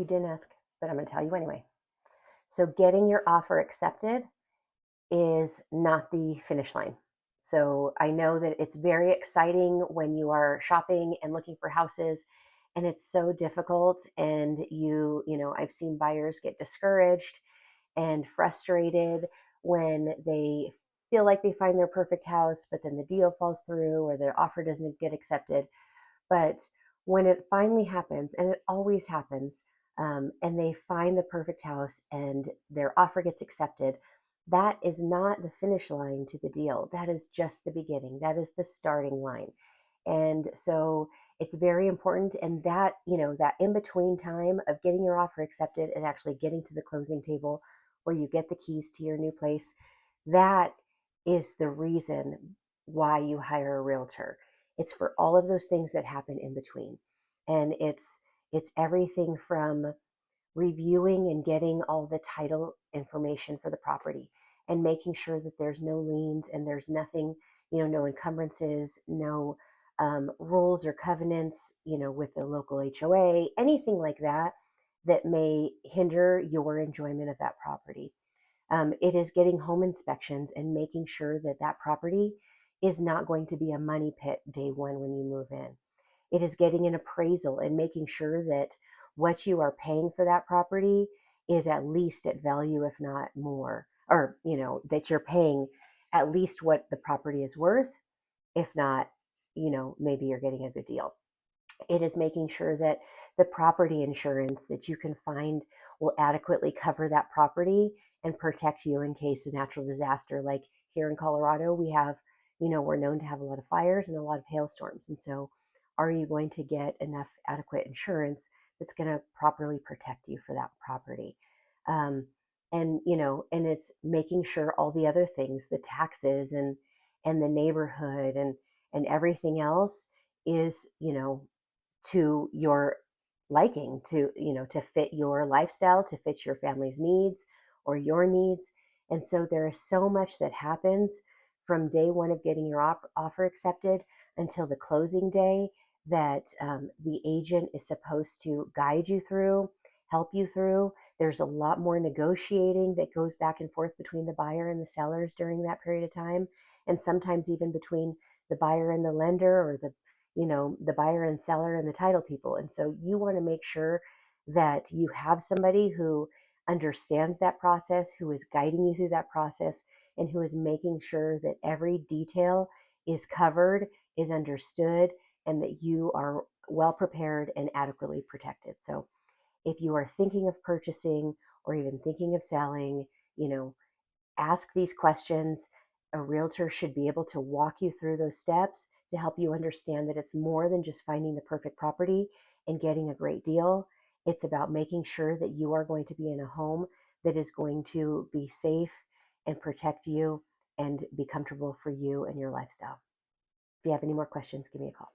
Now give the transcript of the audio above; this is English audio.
You didn't ask, but I'm going to tell you anyway. So, getting your offer accepted is not the finish line. So, I know that it's very exciting when you are shopping and looking for houses, and it's so difficult. And I've seen buyers get discouraged and frustrated when they feel like they find their perfect house, but then the deal falls through or their offer doesn't get accepted. But when it finally happens, and it always happens, and they find the perfect house and their offer gets accepted, that is not the finish line to the deal. That is just the beginning. That is the starting line. And so it's very important. And that in between time of getting your offer accepted and actually getting to the closing table where you get the keys to your new place, that is the reason why you hire a realtor. It's for all of those things that happen in between. And it's everything from reviewing and getting all the title information for the property and making sure that there's no liens and there's nothing, no encumbrances, no rules or covenants, with the local HOA, anything like that that may hinder your enjoyment of that property. It is getting home inspections and making sure that that property is not going to be a money pit day one when you move in. It is getting an appraisal and making sure that what you are paying for that property is at least at value, if not more, or, that you're paying at least what the property is worth. If not, maybe you're getting a good deal. It is making sure that the property insurance that you can find will adequately cover that property and protect you in case of natural disaster. Like here in Colorado, we're known to have a lot of fires and a lot of hailstorms. And so, are you going to get enough adequate insurance that's going to properly protect you for that property? Um, and it's making sure all the other things, the taxes and the neighborhood and everything else is, to your liking, to fit your lifestyle, to fit your family's needs or your needs. And so there is so much that happens from day one of getting your offer accepted until the closing day that the agent is supposed to guide you through, help you through. There's a lot more negotiating that goes back and forth between the buyer and the sellers during that period of time, and sometimes even between the buyer and the lender, or the buyer and seller and the title people. And so you want to make sure that you have somebody who understands that process, who is guiding you through that process, and who is making sure that every detail is covered, is understood, and that you are well prepared and adequately protected. So if you are thinking of purchasing or even thinking of selling, you know, ask these questions. A realtor should be able to walk you through those steps to help you understand that it's more than just finding the perfect property and getting a great deal. It's about making sure that you are going to be in a home that is going to be safe and protect you and be comfortable for you and your lifestyle. If you have any more questions, give me a call.